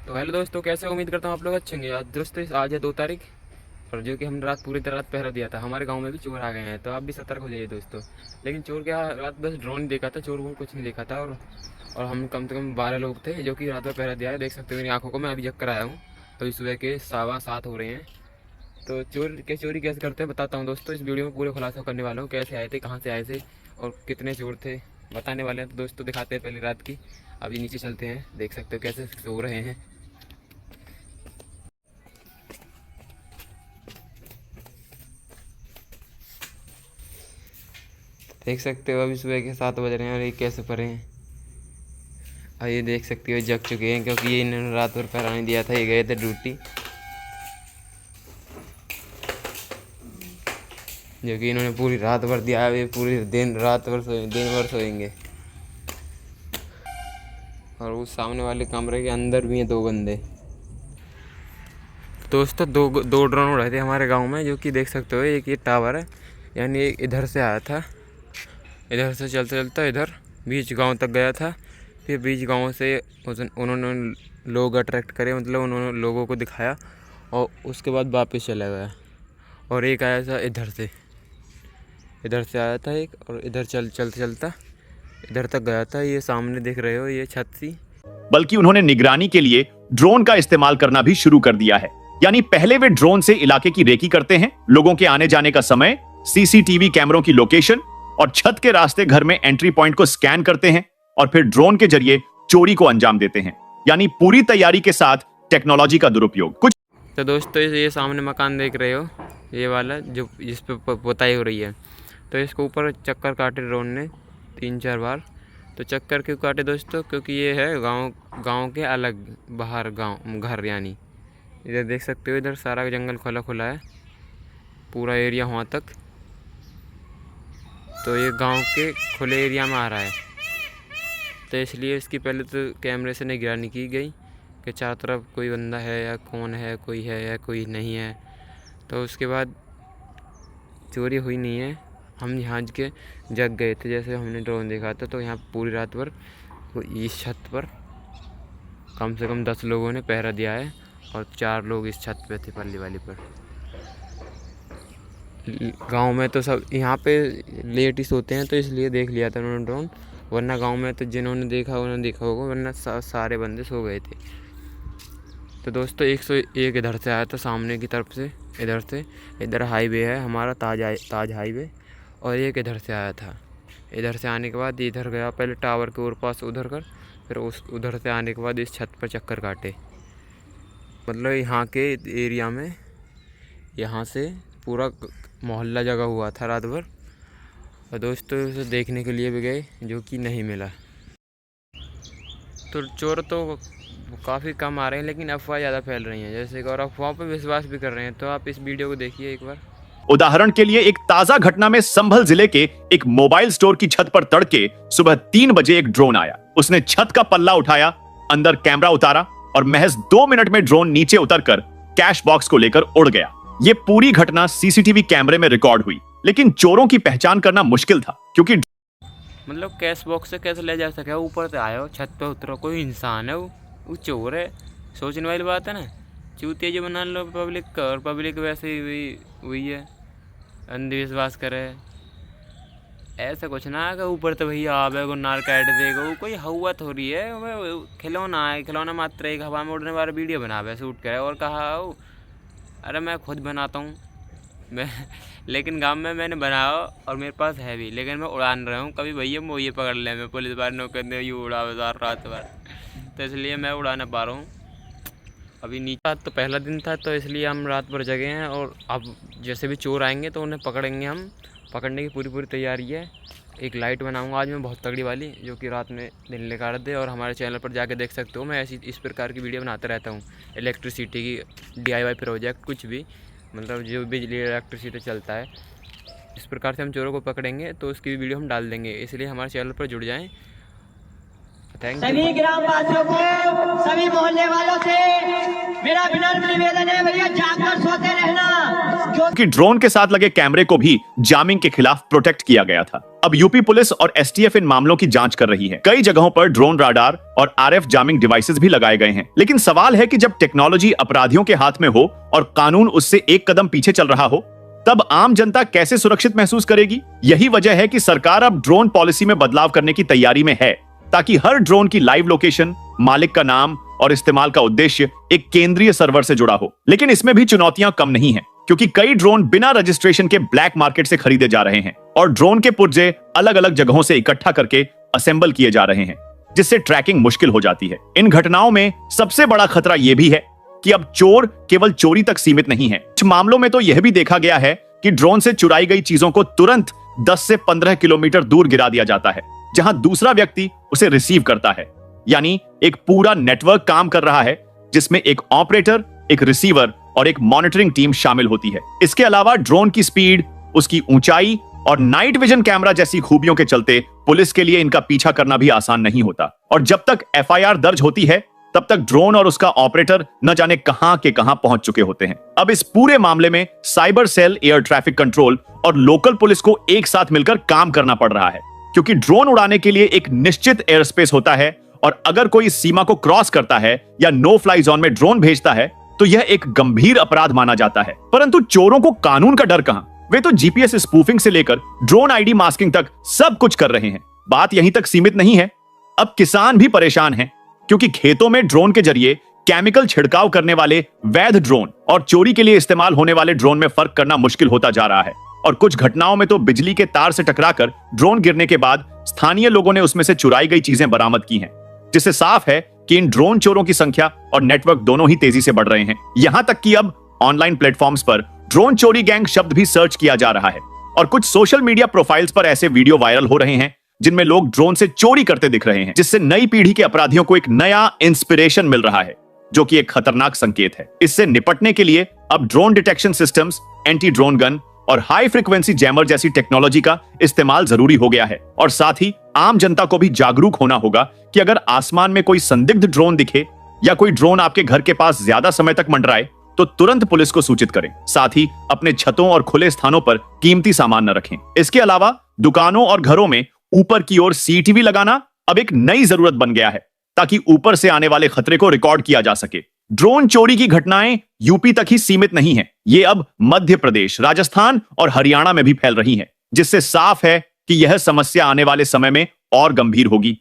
तो हेलो दोस्तों, कैसे उम्मीद करता हूँ आप लोग अच्छे होंगे। आज दोस्तों आज है 2 तारीख, और जो कि हम रात पूरी रात पहरा दिया था। हमारे गांव में भी चोर आ गए हैं, तो आप भी सतर्क हो जाइए दोस्तों। लेकिन चोर क्या, रात बस ड्रोन देखा था, चोर वोर कुछ नहीं देखा था। और हम कम से कम 12 लोग थे जो कि रात में पहरा दिया है। देख सकते हो मेरी आंखों को, मैं अभी जग कर आया हूँ। तो इस सुबह के 7:15 हो रहे हैं। तो चोरी कैसे करते हैं बताता हूँ दोस्तों। इस वीडियो में पूरे खुलासा करने वाला हूँ, कैसे आए थे, कहाँ से आए थे और कितने चोर थे बताने वाले हैं। तो दोस्तों दिखाते हैं पहली रात की। अभी नीचे चलते हैं, देख सकते हो कैसे सो रहे हैं। देख सकते हो अभी सुबह के 7 बज रहे हैं और ये कैसे पड़े हैं। और ये देख सकते हो जग चुके हैं, क्योंकि ये इन्होंने रात भर पहरा नहीं दिया था। ये गए थे ड्यूटी, जो कि इन्होंने पूरी रात भर दिया है। ये पूरी दिन भर सोएंगे। और उस सामने वाले कमरे के अंदर भी हैं 2 बंदे। दोस्तों दो ड्रोन उड़ाए थे हमारे गांव में, जो कि देख सकते हो। एक ये टावर है, यानी एक इधर से आया था, इधर से चलता चलता इधर बीच गांव तक गया था। फिर बीच गांव से उन्होंने लोग अट्रैक्ट करे, मतलब उन्होंने लोगों को दिखाया और उसके बाद वापस चला गया। और एक आया था इधर से आया था एक, और इधर चलता चलता इधर तक गया था। ये सामने देख रहे हो ये छत सी। बल्कि उन्होंने निगरानी के लिए ड्रोन का इस्तेमाल करना भी शुरू कर दिया है। यानी पहले वे ड्रोन से इलाके की रेकी करते हैं, लोगों के आने जाने का समय, सीसीटीवी कैमरों की लोकेशन और छत के रास्ते घर में एंट्री पॉइंट को स्कैन करते हैं और फिर ड्रोन के जरिए चोरी को अंजाम देते हैं। यानी पूरी तैयारी के साथ टेक्नोलॉजी का दुरुपयोग। कुछ तो दोस्तों ये सामने मकान देख रहे हो, ये वाला जो जिस पे पुताई हो रही है। तो इसको ऊपर चक्कर काटे ड्रोन ने 3-4 बार। तो चक्कर क्यों काटे दोस्तों, क्योंकि ये है गांव के अलग बाहर गांव घर। यानी इधर देख सकते हो, इधर सारा जंगल खुला खुला है, पूरा एरिया वहाँ तक। तो ये गांव के खुले एरिया में आ रहा है, तो इसलिए इसकी पहले तो कैमरे से निगरानी की गई कि चारों तरफ कोई बंदा है या कौन है, कोई है या कोई नहीं है। तो उसके बाद चोरी हुई नहीं है। हम यहाँ के जग गए थे, जैसे हमने ड्रोन देखा था। तो यहाँ पूरी रात भर इस छत पर कम से कम 10 लोगों ने पहरा दिया है, और 4 लोग इस छत पे थे पल्ली वाली पर। गांव में तो सब यहाँ पे लेट ही सोते हैं, तो इसलिए देख लिया था उन्होंने ड्रोन। वरना गांव में तो जिन्होंने देखा उन्होंने देखा होगा, वरना सारे बंदे सो गए थे। तो दोस्तों 101 इधर से आया था सामने की तरफ से, इधर हाईवे है हमारा, ताज हाईवे। और एक इधर से आया था। इधर से आने के बाद इधर गया, पहले टावर के ऊपर पास उधर कर, फिर उधर से आने के बाद इस छत पर चक्कर काटे। मतलब यहाँ के एरिया में यहाँ से पूरा मोहल्ला जगा हुआ था रात भर। और दोस्तों उसे देखने के लिए भी गए, जो कि नहीं मिला। तो चोर तो काफ़ी कम आ रहे हैं, लेकिन अफवाह ज़्यादा फैल रही हैं जैसे कि, और अफवाहों पर विश्वास भी कर रहे हैं। तो आप इस वीडियो को देखिए एक बार। उदाहरण के लिए एक ताजा घटना में संभल जिले के एक मोबाइल स्टोर की छत पर तड़के सुबह 3 बजे एक ड्रोन आया। उसने छत का पल्ला उठाया, अंदर कैमरा उतारा और महज 2 मिनट में ड्रोन नीचे उतरकर कैश बॉक्स को लेकर उड़ गया। ये पूरी घटना सीसीटीवी कैमरे में रिकॉर्ड हुई, लेकिन चोरों की पहचान करना मुश्किल था, क्योंकि मतलब कैश बॉक्स से कैसे ले जा सके, ऊपर से आया हो, छत पे उतरो, कोई इंसान है वो चोर है। सोचने वाली बात है ना। चूतिया जो बना लो पब्लिक का, और पब्लिक वैसे ही हुई है, अंधविश्वास करे। ऐसा कुछ ना है कि ऊपर तो भैया आवे को नार काट देगा, वो कोई हवा थोड़ी है। वो खिलौना है, खिलौना मात्र एक हवा में उड़ने वाला वीडियो बनावे शूट करे। और कहा हो, अरे मैं खुद बनाता हूँ मैं लेकिन गांव में मैंने बनाया और मेरे पास है भी, लेकिन मैं उड़ान रहा हूँ। कभी भैया वो ये पकड़ ले, मैं पुलिस वाले ने कहते ये उड़ावे रात भर, तो इसलिए मैं उड़ा ना पा रहा हूँ। अभी नीचे तो पहला दिन था, तो इसलिए हम रात भर जगे हैं। और अब जैसे भी चोर आएंगे तो उन्हें पकड़ेंगे हम, पकड़ने की पूरी तैयारी है। एक लाइट बनाऊंगा आज मैं बहुत तगड़ी वाली, जो कि रात में दिन लेकर दे। और हमारे चैनल पर जाके देख सकते हो, मैं ऐसी इस प्रकार की वीडियो बनाता रहता हूँ। इलेक्ट्रिसिटी की DIY प्रोजेक्ट, कुछ भी मतलब जो बिजली इलेक्ट्रिसिटी चलता है, इस प्रकार से हम चोरों को पकड़ेंगे तो उसकी भी वीडियो हम डाल देंगे। इसलिए हमारे चैनल पर जुड़ जाएँ। Thank you. सभी ग्राम वासियों को, सभी मोहल्ले वालों से मेरा विनम्र निवेदन है, भैया जागकर सोते रहना। कि ड्रोन के साथ लगे कैमरे को भी जामिंग के खिलाफ प्रोटेक्ट किया गया था। अब यूपी पुलिस और एसटीएफ इन मामलों की जांच कर रही है। कई जगहों पर ड्रोन राडार और आरएफ जामिंग डिवाइसेस भी लगाए गए हैं। लेकिन सवाल है कि जब टेक्नोलॉजी अपराधियों के हाथ में हो और कानून उससे एक कदम पीछे चल रहा हो, तब आम जनता कैसे सुरक्षित महसूस करेगी? यही वजह है कि सरकार अब ड्रोन पॉलिसी में बदलाव करने की तैयारी में है, ताकि हर ड्रोन की लाइव लोकेशन, मालिक का नाम और इस्तेमाल का उद्देश्य एक केंद्रीय सर्वर से जुड़ा हो। लेकिन इसमें भी चुनौतियां कम नहीं हैं, क्योंकि कई ड्रोन बिना रजिस्ट्रेशन के ब्लैक मार्केट से खरीदे जा रहे हैं और ड्रोन के पुर्जे अलग अलग जगहों से इकट्ठा करके असेंबल किए जा रहे हैं, जिससे ट्रैकिंग मुश्किल हो जाती है। इन घटनाओं में सबसे बड़ा खतरा यह भी है कि अब चोर केवल चोरी तक सीमित नहीं है। कुछ मामलों में तो यह भी देखा गया है कि ड्रोन से चुराई गई चीजों को तुरंत 10 से 15 किलोमीटर दूर गिरा दिया जाता है, जहां दूसरा व्यक्ति उसे रिसीव करता है। यानी एक पूरा नेटवर्क काम कर रहा है, जिसमें एक ऑपरेटर, एक रिसीवर और एक मॉनिटरिंग टीम शामिल होती है। इसके अलावा ड्रोन की स्पीड, उसकी ऊंचाई और नाइट विजन कैमरा जैसी खूबियों के चलते पुलिस के लिए इनका पीछा करना भी आसान नहीं होता। और जब तक एफआईआर दर्ज होती है, तब तक ड्रोन और उसका ऑपरेटर न जाने कहां के कहां पहुंच चुके होते हैं। अब इस पूरे मामले में cyber cell, air traffic control और लोकल पुलिस को एक साथ मिलकर काम करना पड़ रहा है, क्योंकि ड्रोन उड़ाने के लिए एक निश्चित एयर स्पेस होता है और अगर कोई इस सीमा को क्रॉस करता है या नो फ्लाई जोन में ड्रोन भेजता है, तो यह एक गंभीर अपराध माना जाता है। परंतु चोरों को कानून का डर कहां? वे तो जीपीएस स्पूफिंग से लेकर ड्रोन आईडी मास्किंग तक सब कुछ कर रहे हैं। बात यहीं तक सीमित नहीं है, अब किसान भी परेशान हैं, क्योंकि खेतों में ड्रोन के जरिए केमिकल छिड़काव करने वाले वैध ड्रोन और चोरी के लिए इस्तेमाल होने वाले ड्रोन में फर्क करना मुश्किल होता जा रहा है। और कुछ घटनाओं में तो बिजली के तार से टकराकर ड्रोन गिरने के बाद स्थानीय लोगों ने उसमें से चुराई गई चीजें बरामद की हैं, जिससे साफ है कि इन ड्रोन चोरों की संख्या और नेटवर्क दोनों ही तेजी से बढ़ रहे हैं। यहां तक कि अब ऑनलाइन प्लेटफॉर्म्स पर ड्रोन चोरी गैंग शब्द भी सर्च किया जा रहा है और कुछ सोशल मीडिया प्रोफाइल्स पर ऐसे वीडियो वायरल हो रहे हैं जिनमें लोग ड्रोन से चोरी करते दिख रहे हैं, जिससे नई पीढ़ी के अपराधियों को एक नया इंस्पिरेशन मिल रहा है, जो कि एक खतरनाक संकेत है। इससे निपटने के लिए अब drone detection systems, anti drone gun और हाई फ्रीक्वेंसी जैमर जैसी टेक्नोलॉजी का इस्तेमाल जरूरी हो गया है। और साथ ही आम जनता को भी जागरूक होना होगा कि अगर आसमान में कोई संदिग्ध ड्रोन दिखे या कोई ड्रोन आपके घर के पास ज्यादा समय तक मंडराए, तो तुरंत पुलिस को सूचित करें। साथ ही अपने छतों और खुले स्थानों पर कीमती सामान न रखें। इसके अलावा दुकानों और घरों में ऊपर की ओर सीसीटीवी लगाना अब एक नई जरूरत बन गया है, ताकि ऊपर से आने वाले खतरे को रिकॉर्ड किया जा सके। ड्रोन चोरी की घटनाएं यूपी तक ही सीमित नहीं है, ये अब मध्य प्रदेश, राजस्थान और हरियाणा में भी फैल रही हैं, जिससे साफ है कि यह समस्या आने वाले समय में और गंभीर होगी।